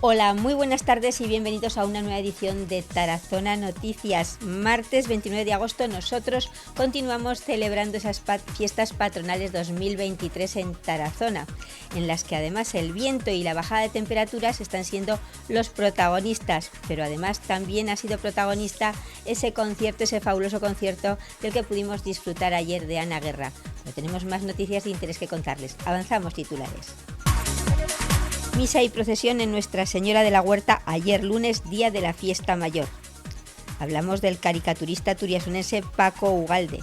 Hola, muy buenas tardes y bienvenidos a una nueva edición de Tarazona Noticias. Martes 29 de agosto nosotros continuamos celebrando esas fiestas patronales 2023 en Tarazona, en las que además el viento y la bajada de temperaturas están siendo los protagonistas, pero además también ha sido protagonista ese fabuloso concierto del que pudimos disfrutar ayer de Ana Guerra. Pero tenemos más noticias de interés que contarles. Avanzamos titulares. Misa y procesión en Nuestra Señora de la Huerta ayer lunes, día de la fiesta mayor. Hablamos del caricaturista turiasonense Paco Ugalde.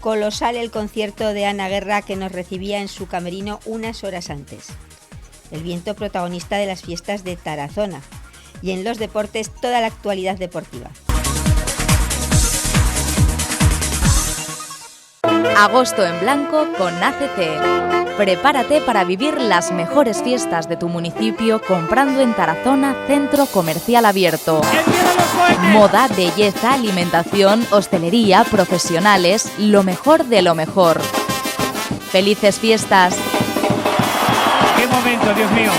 Colosal el concierto de Ana Guerra que nos recibía en su camerino unas horas antes. El viento protagonista de las fiestas de Tarazona. Y en los deportes toda la actualidad deportiva. Agosto en blanco con ACT. Prepárate para vivir las mejores fiestas de tu municipio comprando en Tarazona Centro Comercial Abierto. Moda, belleza, alimentación, hostelería, profesionales, lo mejor de lo mejor. ¡Felices fiestas! ¡Qué momento, Dios mío!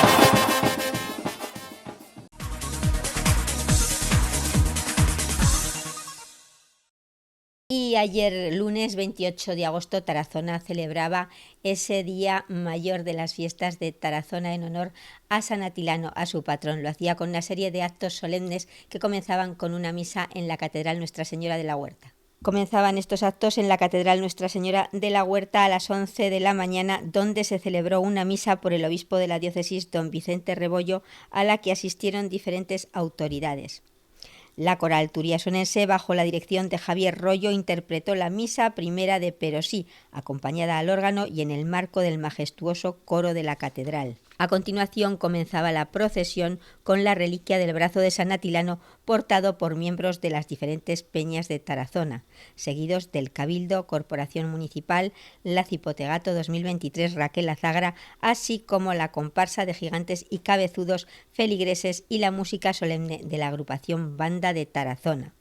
Y ayer, lunes 28 de agosto, Tarazona celebraba ese día mayor de las fiestas de Tarazona en honor a San Atilano, a su patrón. Lo hacía con una serie de actos solemnes que comenzaban con una misa en la Catedral Nuestra Señora de la Huerta. Comenzaban estos actos en la Catedral Nuestra Señora de la Huerta a las 11 de la mañana, donde se celebró una misa por el obispo de la diócesis, don Vicente Rebollo, a la que asistieron diferentes autoridades. La coral turiasonense, bajo la dirección de Javier Rollo, interpretó la misa primera de Pero sí, acompañada al órgano y en el marco del majestuoso coro de la catedral. A continuación comenzaba la procesión con la reliquia del brazo de San Atilano portado por miembros de las diferentes peñas de Tarazona, seguidos del Cabildo, Corporación Municipal, la Cipotegato 2023 Raquel Azagra, así como la comparsa de gigantes y cabezudos feligreses y la música solemne de la agrupación Banda de Tarazona.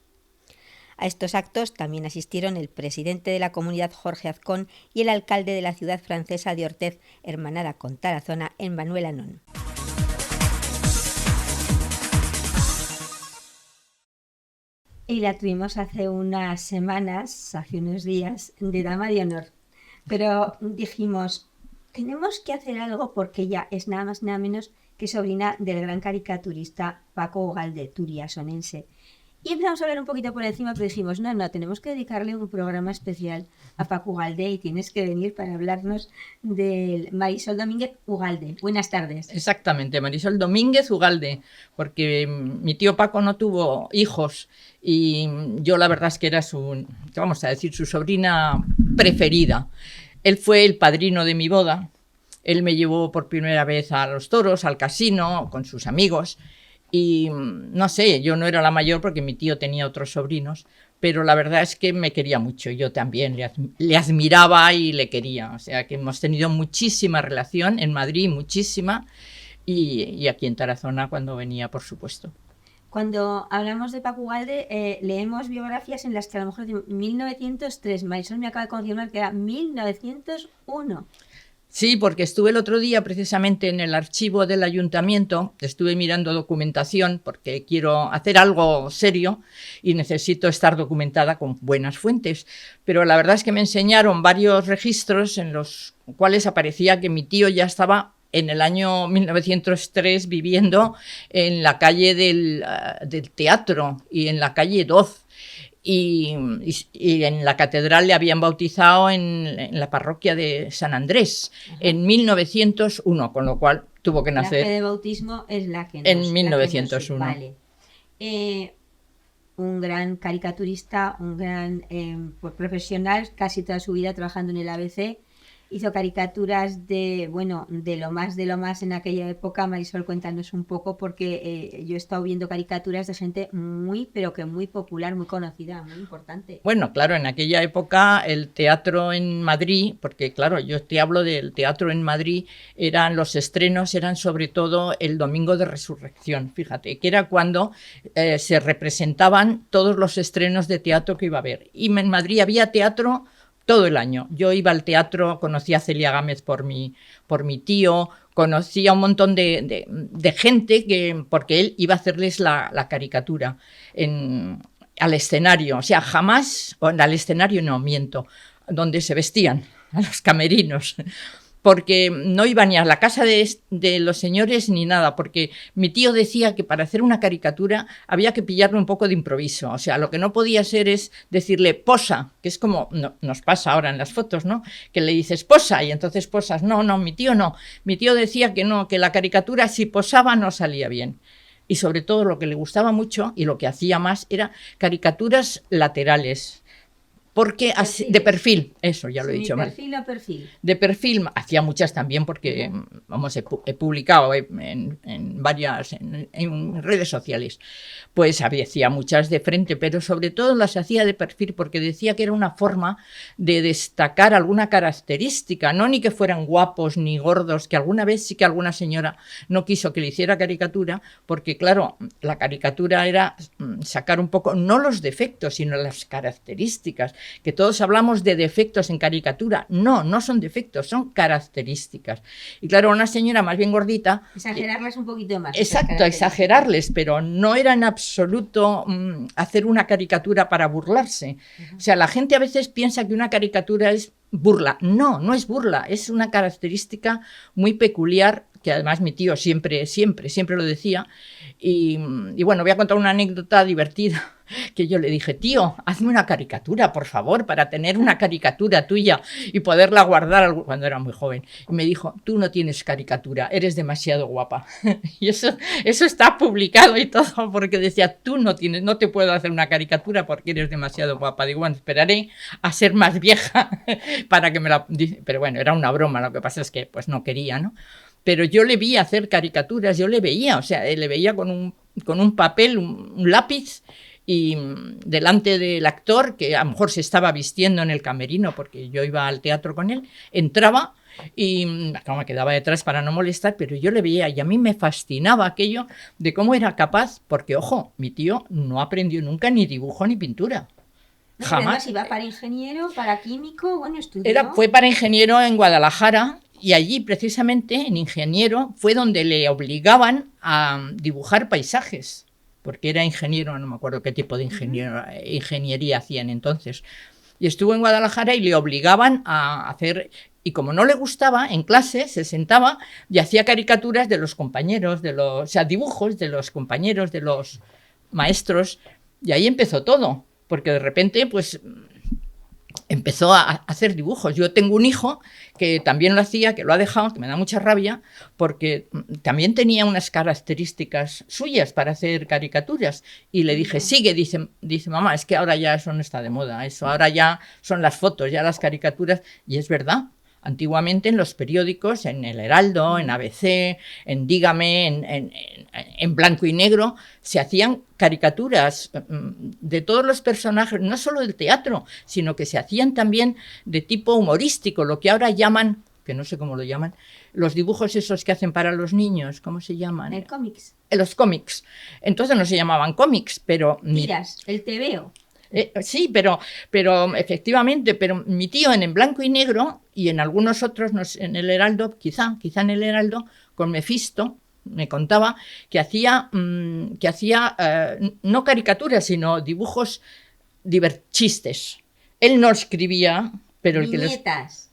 A estos actos también asistieron el presidente de la comunidad Jorge Azcón y el alcalde de la ciudad francesa de Ortez, hermanada con Tarazona, Emmanuel Anon. Y la tuvimos hace unas semanas, hace unos días, de dama de honor. Pero dijimos, tenemos que hacer algo porque ella es nada más nada menos que sobrina del gran caricaturista Paco Ugalde, turiasonense. Y empezamos a hablar un poquito por encima, pero dijimos, no, tenemos que dedicarle un programa especial a Paco Ugalde y tienes que venir para hablarnos del Marisol Domínguez Ugalde. Buenas tardes. Exactamente, Marisol Domínguez Ugalde, porque mi tío Paco no tuvo hijos y yo la verdad es que era su sobrina preferida. Él fue el padrino de mi boda, él me llevó por primera vez a los toros, al casino, con sus amigos. Y no sé, yo no era la mayor porque mi tío tenía otros sobrinos, pero la verdad es que me quería mucho. Yo también le admiraba y le quería. O sea que hemos tenido muchísima relación en Madrid, muchísima, y aquí en Tarazona cuando venía, por supuesto. Cuando hablamos de Paco Ugalde, leemos biografías en las que a lo mejor de 1903, Marisol me acaba de confirmar que era 1901. Sí, porque estuve el otro día precisamente en el archivo del ayuntamiento, estuve mirando documentación porque quiero hacer algo serio y necesito estar documentada con buenas fuentes. Pero la verdad es que me enseñaron varios registros en los cuales aparecía que mi tío ya estaba en el año 1903 viviendo en la calle del Teatro y en la calle Doz. Y en la catedral le habían bautizado en la parroquia de San Andrés. Ajá. En 1901, con lo cual tuvo que nacer. La fe de bautismo es la que nos, en 1901. Vale. Un gran caricaturista, un gran profesional, casi toda su vida trabajando en el ABC. Hizo caricaturas de lo más en aquella época. Marisol, cuéntanos un poco, porque yo he estado viendo caricaturas de gente pero que muy popular, muy conocida, muy importante. Bueno, claro, en aquella época el teatro en Madrid, porque claro, yo te hablo del teatro en Madrid, los estrenos eran sobre todo el Domingo de Resurrección, fíjate, que era cuando se representaban todos los estrenos de teatro que iba a haber. Y en Madrid había teatro todo el año. Yo iba al teatro, conocí a Celia Gámez por mi tío, conocí a un montón de gente porque él iba a hacerles la caricatura al escenario. O sea, jamás, al escenario no, miento, donde se vestían, a los camerinos. Porque no iba ni a la casa de los señores ni nada, porque mi tío decía que para hacer una caricatura había que pillarle un poco de improviso. O sea, lo que no podía ser es decirle posa, que es como nos pasa ahora en las fotos, ¿no? Que le dices posa y entonces posas. No, mi tío no. Mi tío decía que no, que la caricatura si posaba no salía bien. Y sobre todo lo que le gustaba mucho y lo que hacía más era caricaturas laterales. Porque así, de perfil, eso ya lo he dicho mal. ¿De perfil o perfil? De perfil, hacía muchas también porque, vamos, he publicado en varias, en redes sociales. Pues hacía muchas de frente, pero sobre todo las hacía de perfil porque decía que era una forma de destacar alguna característica, no ni que fueran guapos ni gordos, que alguna vez sí que alguna señora no quiso que le hiciera caricatura, porque claro, la caricatura era sacar un poco, no los defectos, sino las características. Que todos hablamos de defectos en caricatura. No son defectos, son características. Y claro, una señora más bien gordita... Exagerarlas un poquito más. Exacto, exagerarles, pero no era en absoluto hacer una caricatura para burlarse. O sea, la gente a veces piensa que una caricatura es burla. No es burla, es una característica muy peculiar, que además mi tío siempre lo decía. Y bueno, voy a contar una anécdota divertida, que yo le dije, tío, hazme una caricatura, por favor, para tener una caricatura tuya y poderla guardar cuando era muy joven. Y me dijo, tú no tienes caricatura, eres demasiado guapa. Y eso está publicado y todo, porque decía, tú no te puedo hacer una caricatura porque eres demasiado guapa. Digo, bueno, esperaré a ser más vieja para que me la... Pero bueno, era una broma, lo que pasa es que pues no quería, ¿no? Pero yo le vi hacer caricaturas, yo le veía con un papel, un lápiz, y delante del actor, que a lo mejor se estaba vistiendo en el camerino, porque yo iba al teatro con él, entraba y me quedaba detrás para no molestar, pero yo le veía y a mí me fascinaba aquello de cómo era capaz, porque ojo, mi tío no aprendió nunca ni dibujo ni pintura. No, Jamás. ¿Iba para ingeniero, para químico? Bueno, estudió. Fue para ingeniero en Guadalajara. Y allí, precisamente, en ingeniero, fue donde le obligaban a dibujar paisajes, porque era ingeniero, no me acuerdo qué tipo de ingeniería hacían entonces. Y estuvo en Guadalajara y le obligaban a hacer... Y como no le gustaba, en clase se sentaba y hacía caricaturas de los compañeros, o sea, dibujos de los compañeros, de los maestros. Y ahí empezó todo, porque de repente, pues... empezó a hacer dibujos. Yo tengo un hijo que también lo hacía, que lo ha dejado, que me da mucha rabia, porque también tenía unas características suyas para hacer caricaturas. Y le dije, sigue, dice mamá, es que ahora ya eso no está de moda, eso ahora ya son las fotos, ya las caricaturas. Y es verdad. Antiguamente en los periódicos, en El Heraldo, en ABC, en Dígame, en Blanco y Negro, se hacían caricaturas de todos los personajes, no solo del teatro, sino que se hacían también de tipo humorístico, lo que ahora llaman, que no sé cómo lo llaman, los dibujos esos que hacen para los niños, ¿cómo se llaman? El cómics. Los cómics. Entonces no se llamaban cómics, pero... Tiras, el tebeo. Sí, pero efectivamente, pero mi tío en Blanco y Negro y en algunos otros, no sé, en El Heraldo, quizá en El Heraldo, con Mefisto, me contaba que hacía no caricaturas, sino dibujos, chistes. Él no escribía, pero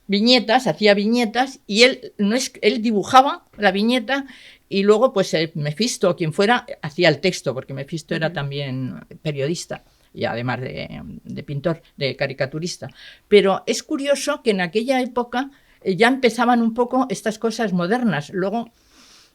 viñetas, hacía viñetas y él dibujaba la viñeta y luego pues Mefisto, quien fuera, hacía el texto, porque Mefisto era también periodista. Y además de pintor, de caricaturista. Pero es curioso que en aquella época ya empezaban un poco estas cosas modernas. Luego,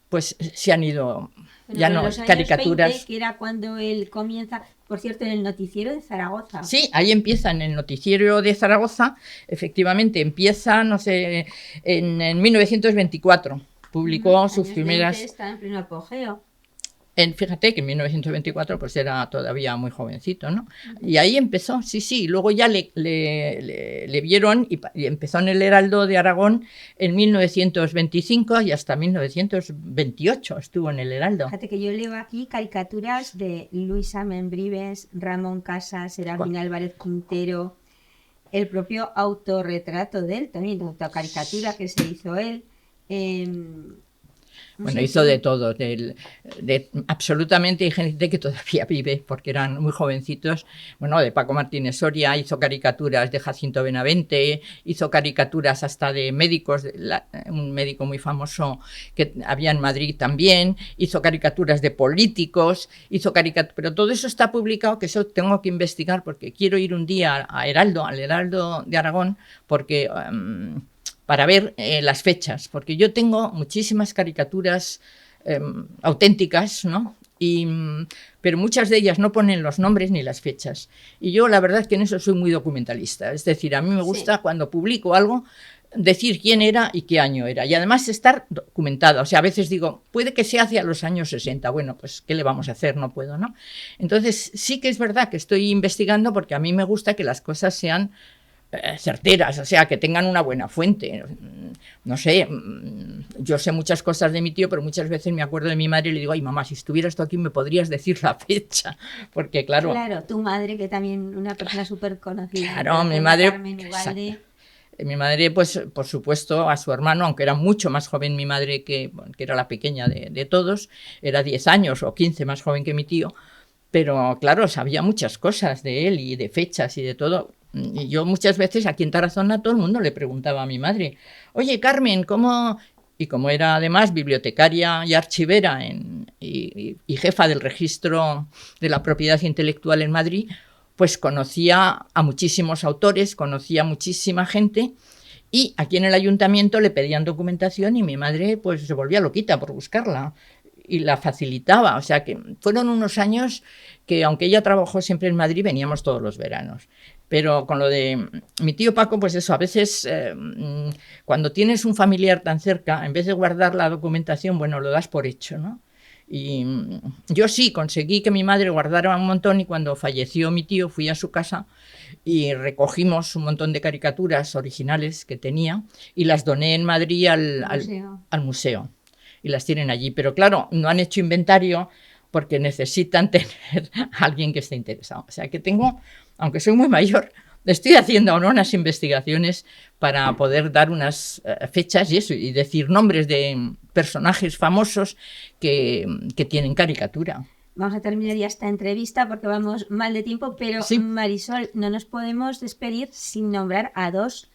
pues se han ido, ya no, los años caricaturas. 20, que era cuando él comienza, por cierto, en el noticiero de Zaragoza. Sí, ahí empieza, en el noticiero de Zaragoza, efectivamente, empieza, no sé, en 1924. Publicó sus primeras... Está en pleno apogeo. Fíjate que en 1924 pues era todavía muy jovencito, ¿no? Y ahí empezó, sí, luego ya le vieron y empezó en El Heraldo de Aragón en 1925 y hasta 1928 estuvo en El Heraldo. Fíjate que yo leo aquí caricaturas de Luisa Membrives, Ramón Casas, Serafín Álvarez Quintero, el propio autorretrato de él también, la autocaricatura que se hizo él. Bueno, hizo de todo, absolutamente. Hay gente que todavía vive, porque eran muy jovencitos. Bueno, de Paco Martínez Soria, hizo caricaturas de Jacinto Benavente, hizo caricaturas hasta de médicos, un médico muy famoso que había en Madrid también, hizo caricaturas de políticos, pero todo eso está publicado, que eso tengo que investigar, porque quiero ir un día al Heraldo de Aragón, porque... para ver las fechas, porque yo tengo muchísimas caricaturas auténticas, ¿no? Pero muchas de ellas no ponen los nombres ni las fechas. Y yo la verdad es que en eso soy muy documentalista. Es decir, a mí me gusta cuando publico algo decir quién era y qué año era. Y además estar documentada. O sea, a veces digo, puede que sea hacia los años 60. Bueno, pues ¿qué le vamos a hacer? No puedo, ¿no? Entonces sí que es verdad que estoy investigando, porque a mí me gusta que las cosas sean certeras, o sea, que tengan una buena fuente. No sé, yo sé muchas cosas de mi tío, pero muchas veces me acuerdo de mi madre y le digo, ay mamá, si estuvieras tú aquí me podrías decir la fecha, porque claro... Claro, tu madre, que también una persona súper conocida. Claro, mi madre... Carmen Ugalde. Mi madre, pues por supuesto, a su hermano, aunque era mucho más joven mi madre, que era la pequeña de todos, era 10 años o 15 más joven que mi tío, pero claro, sabía muchas cosas de él y de fechas y de todo. Y yo muchas veces aquí en Tarazona todo el mundo le preguntaba a mi madre, oye Carmen, ¿cómo...? Y como era además bibliotecaria y archivera y jefa del registro de la propiedad intelectual en Madrid, pues conocía a muchísimos autores, conocía a muchísima gente, y aquí en el ayuntamiento le pedían documentación y mi madre pues se volvía loquita por buscarla y la facilitaba. O sea que fueron unos años que, aunque ella trabajó siempre en Madrid, veníamos todos los veranos. Pero con lo de mi tío Paco, pues eso, a veces cuando tienes un familiar tan cerca, en vez de guardar la documentación, bueno, lo das por hecho, ¿no? Y yo sí conseguí que mi madre guardara un montón, y cuando falleció mi tío fui a su casa y recogimos un montón de caricaturas originales que tenía y las doné en Madrid al museo. Y las tienen allí. Pero claro, no han hecho inventario porque necesitan tener a alguien que esté interesado. O sea que tengo, aunque soy muy mayor, estoy haciendo ahora unas investigaciones para poder dar unas fechas y eso, y decir nombres de personajes famosos que tienen caricatura. Vamos a terminar ya esta entrevista porque vamos mal de tiempo, pero sí. Marisol, no nos podemos despedir sin nombrar a dos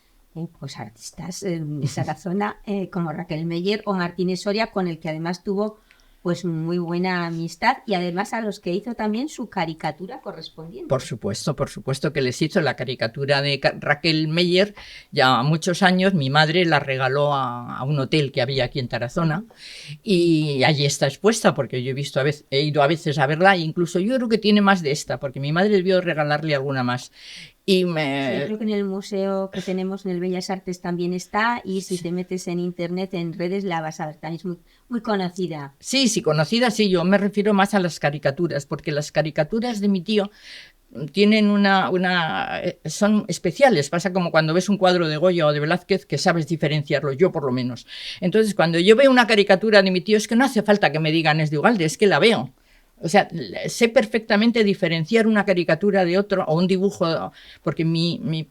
pues artistas de Tarazona, como Raquel Meller o Martínez Soria, con el que además tuvo pues muy buena amistad, y además a los que hizo también su caricatura correspondiente. Por supuesto que les hizo la caricatura de Raquel Meller. Ya muchos años mi madre la regaló a un hotel que había aquí en Tarazona, y allí está expuesta, porque yo he ido a veces a verla, e incluso yo creo que tiene más de esta, porque mi madre debió regalarle alguna más. Sí, creo que en el museo que tenemos en el Bellas Artes también está, y si te metes en internet, en redes, la vas a ver, también es muy, muy conocida. Sí, conocida, sí, yo me refiero más a las caricaturas, porque las caricaturas de mi tío tienen son especiales. Pasa como cuando ves un cuadro de Goya o de Velázquez, que sabes diferenciarlo, yo por lo menos. Entonces, cuando yo veo una caricatura de mi tío, es que no hace falta que me digan es de Ugalde, es que la veo. O sea, sé perfectamente diferenciar una caricatura de otro, o un dibujo, porque mi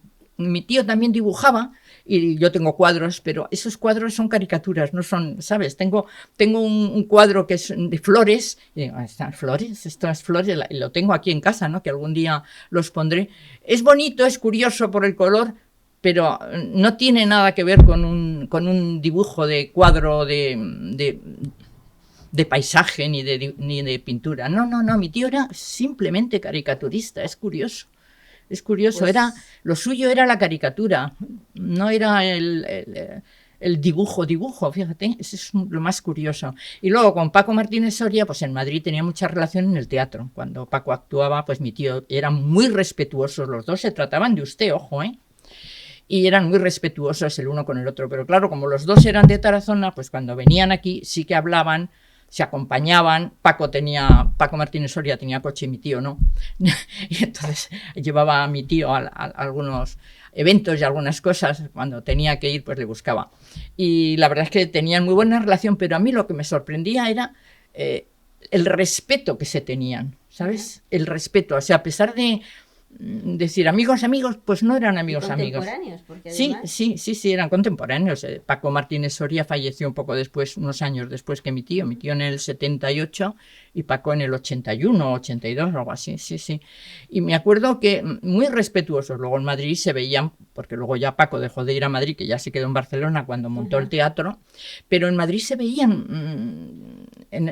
tío también dibujaba, y yo tengo cuadros, pero esos cuadros son caricaturas, no son, ¿sabes? Tengo un cuadro que es de flores, y digo, estas flores, lo tengo aquí en casa, ¿no? Que algún día los pondré. Es bonito, es curioso por el color, pero no tiene nada que ver con un dibujo de cuadro de paisaje ni de pintura. No, mi tío era simplemente caricaturista, es curioso. Pues... lo suyo era la caricatura, no era el dibujo, fíjate, eso es lo más curioso. Y luego con Paco Martínez Soria, pues en Madrid tenía mucha relación en el teatro. Cuando Paco actuaba, pues mi tío era muy respetuoso, los dos se trataban de usted, ojo, y eran muy respetuosos el uno con el otro. Pero claro, como los dos eran de Tarazona, pues cuando venían aquí sí que hablaban, se acompañaban. Paco Martínez Soria tenía coche y mi tío no. Y entonces llevaba a mi tío a algunos eventos y algunas cosas. Cuando tenía que ir, pues le buscaba. Y la verdad es que tenían muy buena relación, pero a mí lo que me sorprendía era el respeto que se tenían, ¿sabes? El respeto. O sea, a pesar de decir amigos, pues no eran amigos. Contemporáneos, porque Sí, además... sí, eran contemporáneos. Paco Martínez Soria falleció un poco después, unos años después que mi tío en el 78 y Paco en el 81, 82, algo así, sí. Y me acuerdo que muy respetuosos, luego en Madrid se veían, porque luego ya Paco dejó de ir a Madrid, que ya se quedó en Barcelona cuando montó el teatro, pero en Madrid se veían,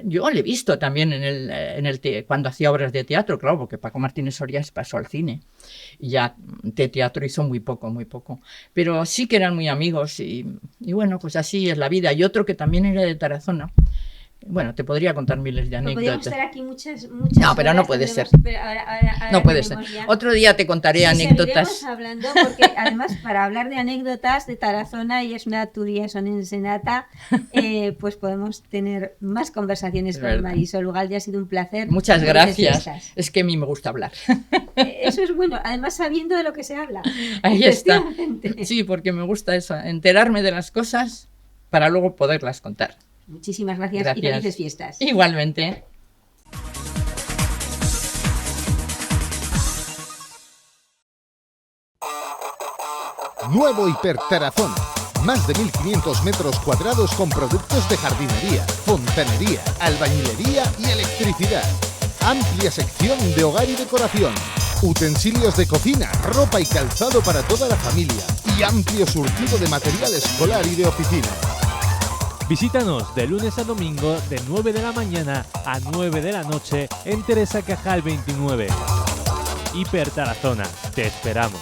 yo le he visto también cuando hacía obras de teatro, claro, porque Paco Martínez Soria se pasó al cine. Y ya de teatro hizo muy poco, pero sí que eran muy amigos y bueno, pues así es la vida. Y otro que también era de Tarazona, bueno, te podría contar miles de anécdotas. Podríamos estar aquí muchas no, pero no puede ser. Ahora no puede ser. Ya. Otro día te contaré anécdotas. Seguiremos hablando porque además para hablar de anécdotas de Tarazona, y es una turia son en Senata, pues podemos tener más conversaciones con Marisol Ugalde. Ha sido un placer. Muchas gracias. Es que a mí me gusta hablar. Eso es bueno, además sabiendo de lo que se habla. Ahí está. Sí, porque me gusta eso, enterarme de las cosas para luego poderlas contar. Muchísimas gracias y felices fiestas. Igualmente. Nuevo Hiper Tarazona. Más de 1.500 metros cuadrados con productos de jardinería, fontanería, albañilería y electricidad. Amplia sección de hogar y decoración. Utensilios de cocina, ropa y calzado para toda la familia. Y amplio surtido de material escolar y de oficina. Visítanos de lunes a domingo de 9 de la mañana a 9 de la noche en Teresa Cajal 29. Hiper Tarazona, te esperamos.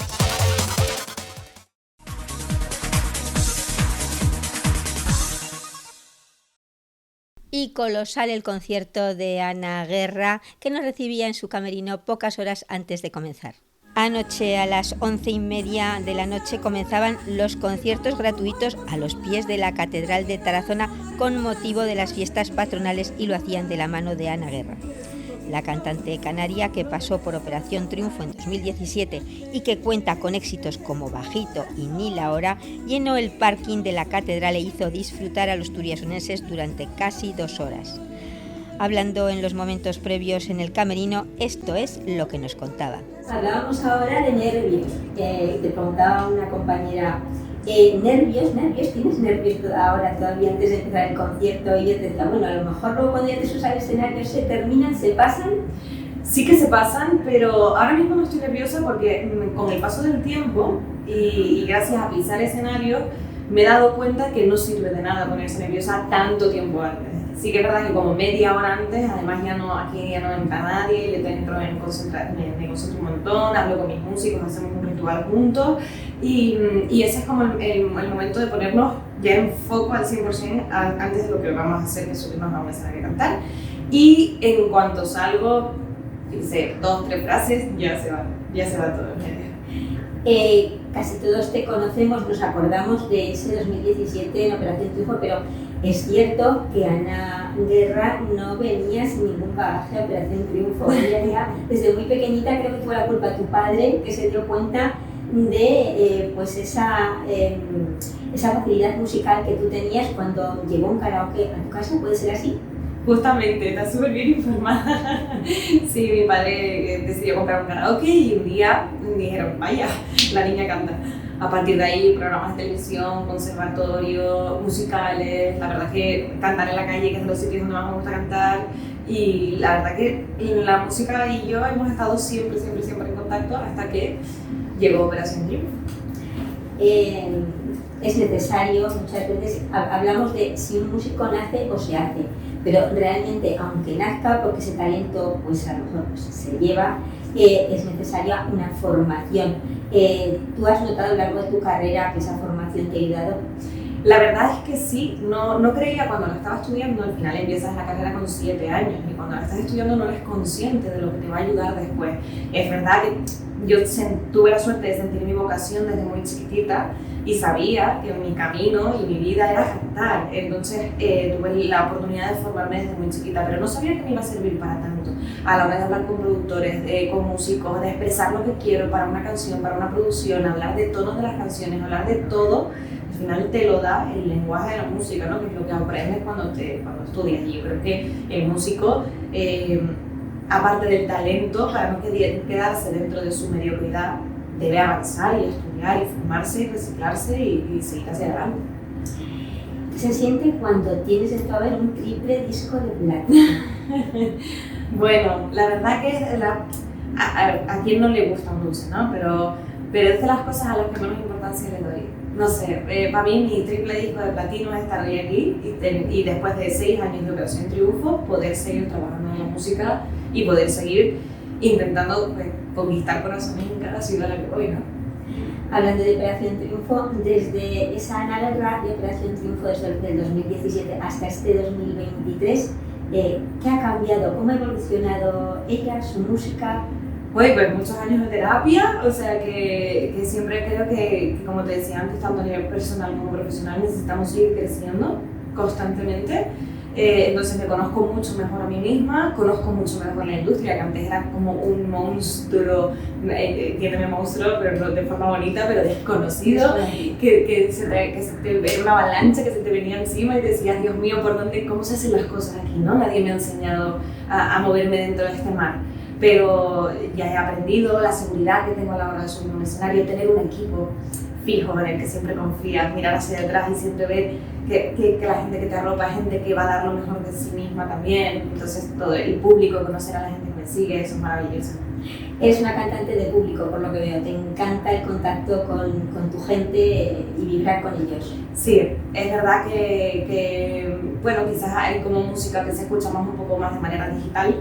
Y colosal el concierto de Ana Guerra, que nos recibía en su camerino pocas horas antes de comenzar. Anoche a las 11:30 de la noche comenzaban los conciertos gratuitos a los pies de la Catedral de Tarazona con motivo de las fiestas patronales, y lo hacían de la mano de Ana Guerra. La cantante canaria, que pasó por Operación Triunfo en 2017 y que cuenta con éxitos como Bajito y Ni la hora, llenó el parking de la catedral e hizo disfrutar a los turiasonenses durante casi 2 horas. Hablando en los momentos previos en el camerino, esto es lo que nos contaba. Hablábamos ahora de nervios. Te preguntaba una compañera, ¿nervios? ¿Tienes nervios ahora todavía antes de empezar el concierto? Y yo te decía, bueno, a lo mejor luego cuando ya te subes al escenario se terminan, se pasan. Sí que se pasan, pero ahora mismo no estoy nerviosa porque con el paso del tiempo y gracias a pisar escenario me he dado cuenta que no sirve de nada ponerse nerviosa tanto tiempo antes. Sí que es verdad que como media hora antes, además aquí ya no entra nadie, yo entro me concentro un montón, hablo con mis músicos, hacemos un ritual juntos y ese es como el momento de ponernos ya en foco al 100% antes de lo que vamos a hacer, que subirnos a un escenario a cantar. Y en cuanto salgo, dice 2 o 3 frases, ya se va todo en medio. Casi todos te conocemos, nos acordamos de ese 2017 en Operación Triunfo, pero es cierto que Ana Guerra no venía sin ningún bagaje a Operación Triunfo. Ella desde muy pequeñita, creo que fue la culpa de tu padre, que se dio cuenta de pues esa facilidad musical que tú tenías cuando llegó un karaoke a tu casa. ¿Puede ser así? Justamente, está súper bien informada. Sí, mi padre decidió comprar un karaoke y un día dijeron, vaya, la niña canta. A partir de ahí, programas de televisión, conservatorio, musicales, la verdad que cantar en la calle, que es de los sitios donde más me gusta cantar, y la verdad que la música y yo hemos estado siempre en contacto hasta que llegó Operación Triunfo. Es necesario, muchas veces hablamos de si un músico nace o se hace, pero realmente aunque nazca, porque ese talento pues a lo mejor pues, se lleva, es necesaria una formación. ¿Tú has notado a lo largo de tu carrera que esa formación te ha ayudado? La verdad es que sí, no creía cuando la estaba estudiando. Al final empiezas la carrera con 7 años y cuando la estás estudiando no eres consciente de lo que te va a ayudar después. Es verdad que yo tuve la suerte de sentir mi vocación desde muy chiquitita y sabía que mi camino y mi vida era cantar. Entonces tuve la oportunidad de formarme desde muy chiquita, pero no sabía que me iba a servir para tanto. A la hora de hablar con productores, con músicos, de expresar lo que quiero para una canción, para una producción, hablar de tonos de las canciones, hablar de todo, al final te lo da el lenguaje de la música, ¿no? Que es lo que aprendes cuando estudias. Y yo creo que el músico aparte del talento, para no quedarse dentro de su mediocridad, debe avanzar y estudiar y formarse y reciclarse y seguir hacia adelante. Se siente cuando tienes en tu haber un triple disco de plata. Bueno, la verdad que a quien no le gusta un dulce, ¿no? Pero es de las cosas a las que menos importancia le doy. No sé, para mí mi triple disco de platino es estar hoy aquí y después de 6 años de Operación Triunfo poder seguir trabajando en la música y poder seguir intentando conquistar corazones en cada ciudad a la que voy, ¿no? Hablando de Operación Triunfo, desde esa análoga de Operación Triunfo desde el 2017 hasta este 2023, ¿qué ha cambiado? ¿Cómo ha evolucionado ella, su música? Pues muchos años de terapia, o sea que siempre creo que, como te decía antes, tanto a nivel personal como profesional, necesitamos seguir creciendo constantemente. Entonces me conozco mucho mejor a mí misma, conozco mucho mejor la industria, que antes era como un monstruo, entiéndeme monstruo, pero de forma bonita, pero desconocido, que era una avalancha que se te venía encima y decías, Dios mío, ¿cómo se hacen las cosas aquí? ¿No? Nadie me ha enseñado a moverme dentro de este mar. Pero ya he aprendido la seguridad que tengo a la hora de subir un escenario, tener un equipo fijo en el que siempre confías, mirar hacia detrás y siempre ver que la gente que te arropa es gente que va a dar lo mejor de sí misma también. Entonces todo el público, conocer a la gente que me sigue, eso es maravilloso. Eres una cantante de público, por lo que veo, te encanta el contacto con tu gente y vibrar con ellos. Sí, es verdad que bueno, quizás hay como música que se escucha más un poco más de manera digital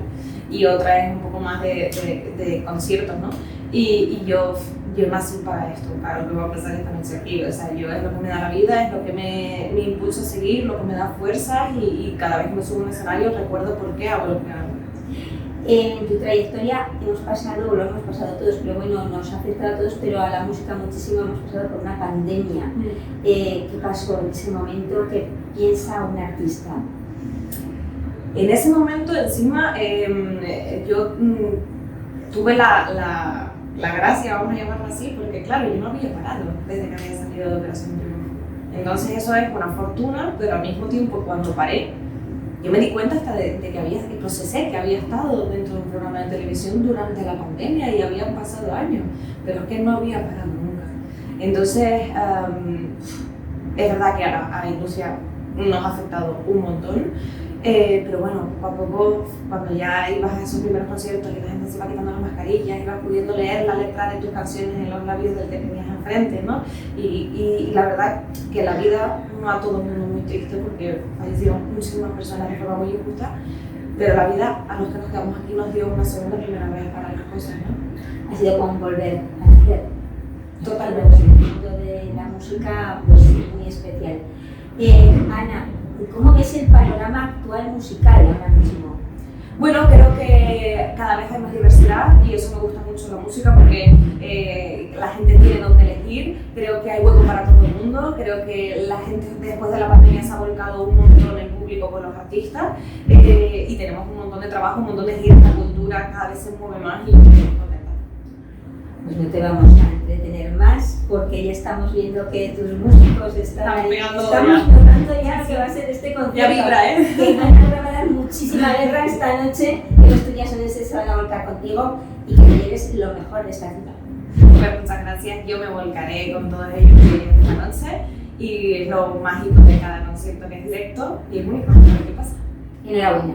y otra es un poco más de conciertos, ¿no? Y yo nací para esto, para lo que va a pasar esta noche aquí. O sea, yo es lo que me da la vida, es lo que me impulsa a seguir, lo que me da fuerza y cada vez que me subo a un escenario recuerdo por qué hago lo que hago. En tu trayectoria lo hemos pasado todos, pero bueno, nos ha afectado a todos, pero a la música muchísimo, hemos pasado por una pandemia. ¿Qué pasó en ese momento? ¿Qué piensa un artista? En ese momento, encima, yo tuve la gracia, vamos a llamarlo así, porque claro, yo no había parado desde que había salido de Operación Triunfo. Entonces eso es una fortuna, pero al mismo tiempo cuando paré, yo me di cuenta hasta de que procesé que había estado dentro de un programa de televisión durante la pandemia y habían pasado años, pero es que no había parado nunca. Entonces, es verdad que a la industria nos ha afectado un montón. Pero bueno, poco a poco, cuando ya ibas a esos primeros conciertos y la gente se iba quitando las mascarillas, ibas pudiendo leer la letra de tus canciones en los labios del que tenías enfrente, ¿no? Y la verdad que la vida, no a todo el mundo muy triste porque fallecieron muchísimas personas de forma muy injusta, pero la vida a los que nos quedamos aquí nos dio una segunda primera vez para las cosas, ¿no? Ha sido como volver a nacer. Totalmente. El mundo de la música, pues muy especial. Ana, ¿cómo ves el panorama actual musical ahora mismo? Bueno, creo que cada vez hay más diversidad y eso me gusta mucho la música porque la gente tiene donde elegir, creo que hay hueco para todo el mundo, creo que la gente después de la pandemia se ha volcado un montón el público con los artistas y tenemos un montón de trabajo, un montón de giras, la cultura cada vez se mueve más y estoy contenta. Pues no te vamos a entretener más porque ya estamos viendo que tus músicos están ahí. Estamos notando ya que va a ser este concierto. Ya vibra, ¿eh? Que Ana va a dar muchísima guerra esta noche, que los tuyos se van a volcar contigo y que lleves lo mejor de esta cita. Pues muchas gracias, yo me volcaré con todos ellos esta noche y es lo mágico de cada concierto que es directo y es muy importante qué pasa. Enhorabuena.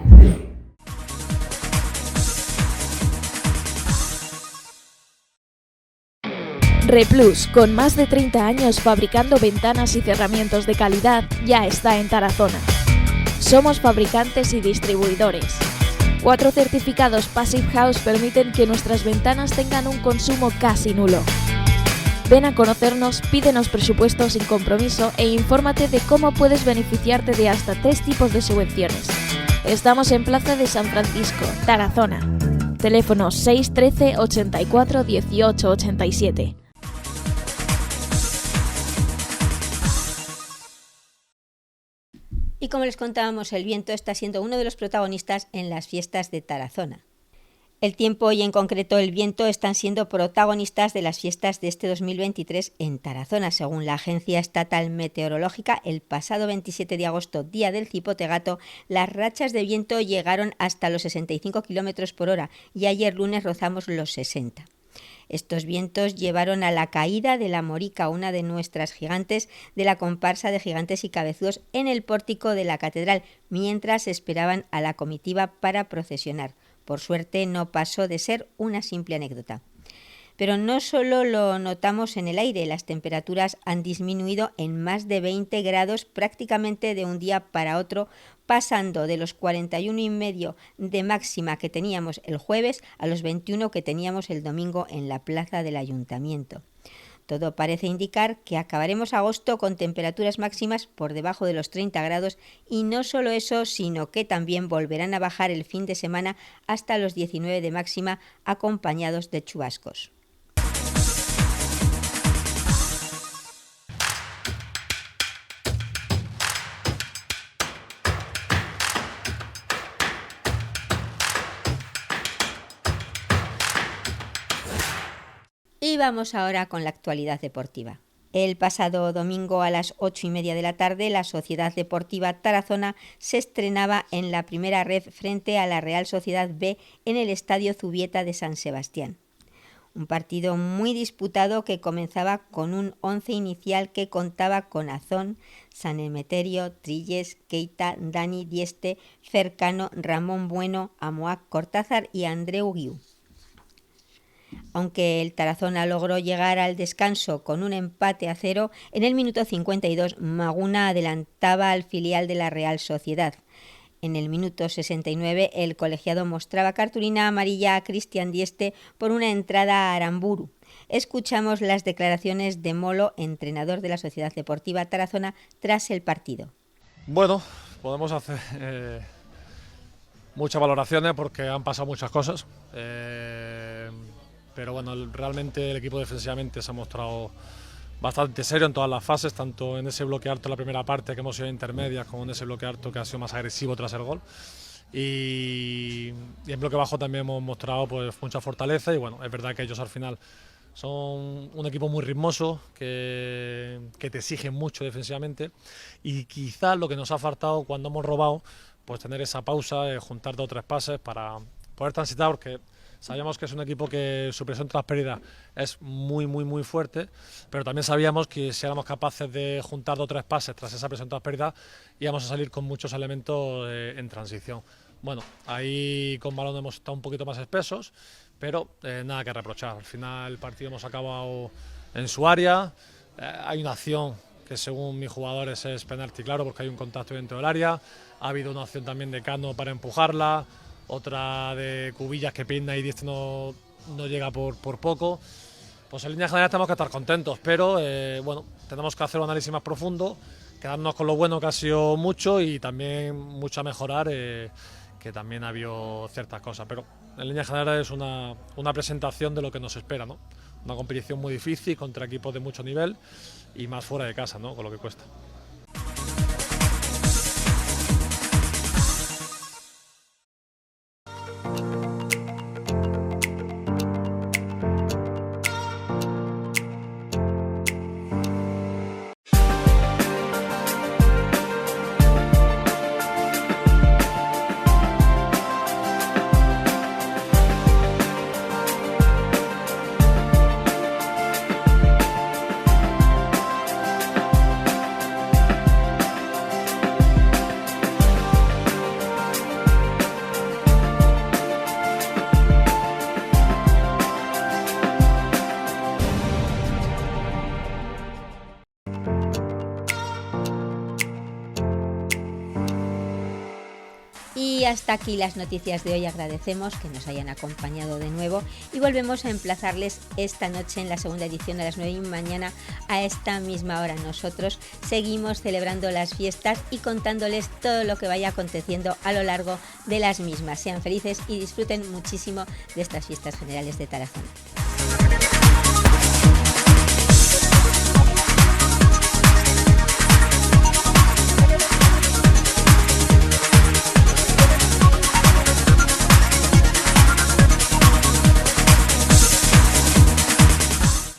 Replus, con más de 30 años fabricando ventanas y cerramientos de calidad, ya está en Tarazona. Somos fabricantes y distribuidores. 4 certificados Passive House permiten que nuestras ventanas tengan un consumo casi nulo. Ven a conocernos, pídenos presupuestos sin compromiso e infórmate de cómo puedes beneficiarte de hasta 3 tipos de subvenciones. Estamos en Plaza de San Francisco, Tarazona. Teléfono 613 84 18 87. Y como les contábamos, el viento está siendo uno de los protagonistas en las fiestas de Tarazona. El tiempo y en concreto el viento están siendo protagonistas de las fiestas de este 2023 en Tarazona. Según la Agencia Estatal Meteorológica, el pasado 27 de agosto, día del cipote gato, las rachas de viento llegaron hasta los 65 km por hora y ayer lunes rozamos los 60. Estos vientos llevaron a la caída de la Morica, una de nuestras gigantes de la comparsa de gigantes y cabezudos, en el pórtico de la catedral, mientras esperaban a la comitiva para procesionar. Por suerte no pasó de ser una simple anécdota. Pero no solo lo notamos en el aire, las temperaturas han disminuido en más de 20 grados prácticamente de un día para otro, pasando de los 41,5 de máxima que teníamos el jueves a los 21 que teníamos el domingo en la plaza del Ayuntamiento. Todo parece indicar que acabaremos agosto con temperaturas máximas por debajo de los 30 grados y no solo eso, sino que también volverán a bajar el fin de semana hasta los 19 de máxima, acompañados de chubascos. Y vamos ahora con la actualidad deportiva. El pasado domingo a las 8:30 de la tarde, la Sociedad Deportiva Tarazona se estrenaba en la primera red frente a la Real Sociedad B en el Estadio Zubieta de San Sebastián. Un partido muy disputado que comenzaba con un 11 inicial que contaba con Azón, San Emeterio, Trilles, Keita, Dani Dieste, Cercano, Ramón Bueno, Amoac Cortázar y Andreu Guiu. Aunque el Tarazona logró llegar al descanso con un empate a 0, en el minuto 52 Maguna adelantaba al filial de la Real Sociedad. En el minuto 69 el colegiado mostraba cartulina amarilla a Cristian Dieste por una entrada a Aramburu. Escuchamos las declaraciones de Molo, entrenador de la Sociedad Deportiva Tarazona, tras el partido. Bueno, podemos hacer muchas valoraciones porque han pasado muchas cosas. Pero bueno, realmente el equipo defensivamente se ha mostrado bastante serio en todas las fases, tanto en ese bloque alto en la primera parte, que hemos sido intermedias, como en ese bloque alto que ha sido más agresivo tras el gol. Y en bloque bajo también hemos mostrado pues mucha fortaleza y bueno, es verdad que ellos al final son un equipo muy ritmoso, que te exigen mucho defensivamente y quizás lo que nos ha faltado cuando hemos robado, pues tener esa pausa, juntar 2 o 3 pases para poder transitar, porque sabíamos que es un equipo que su presión tras pérdida es muy fuerte, pero también sabíamos que si éramos capaces de juntar 2 o 3 pases tras esa presión tras pérdida, íbamos a salir con muchos elementos en transición. Bueno, ahí con balón hemos estado un poquito más espesos, pero nada que reprochar. Al final el partido hemos acabado en su área, hay una acción que según mis jugadores es penalti claro porque hay un contacto dentro del área, ha habido una acción también de Cano para empujarla, otra de Cubillas que Pinna y Dieste no llega por poco. Pues en línea general tenemos que estar contentos, pero bueno, tenemos que hacer un análisis más profundo, quedarnos con lo bueno que ha sido mucho y también mucho a mejorar, que también ha habido ciertas cosas, pero en línea general es una presentación de lo que nos espera, ¿no? Una competición muy difícil contra equipos de mucho nivel y más fuera de casa, ¿no? Con lo que cuesta. Y hasta aquí las noticias de hoy. Agradecemos que nos hayan acompañado de nuevo y volvemos a emplazarles esta noche en la segunda edición a las 9 de mañana a esta misma hora. Nosotros seguimos celebrando las fiestas y contándoles todo lo que vaya aconteciendo a lo largo de las mismas. Sean felices y disfruten muchísimo de estas fiestas generales de Tarazona.